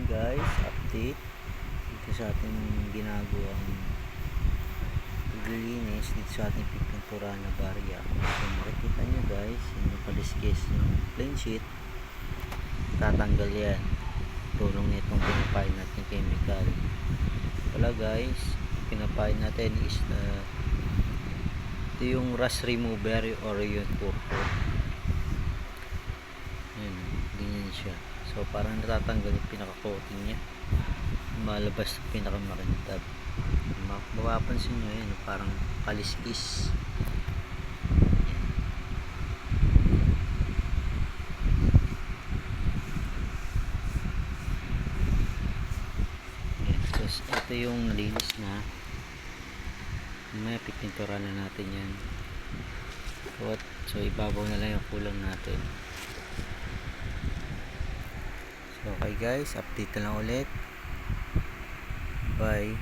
ngayon guys, update dito sa ating ginagawang paglilinis dito sa ating pipintura na barya. Kung makikita nyo guys, yung paliskis yung plain sheet, tatanggal yan. Tulong nitong pinapain natin chemical. Wala guys, pinapain natin is ito yung rust remover or yung purple. Yan, ganyan siya. So parang natatanggal yung pinaka-coating niya, malabas yung pinaka-makintab. Mapapansin nyo yan, parang kaliskis. Yan. So ito yung nalinis na, may pipintura na natin yan. So ibabaw na lang yung kulang natin. So okay guys, update na lang ulit. Bye.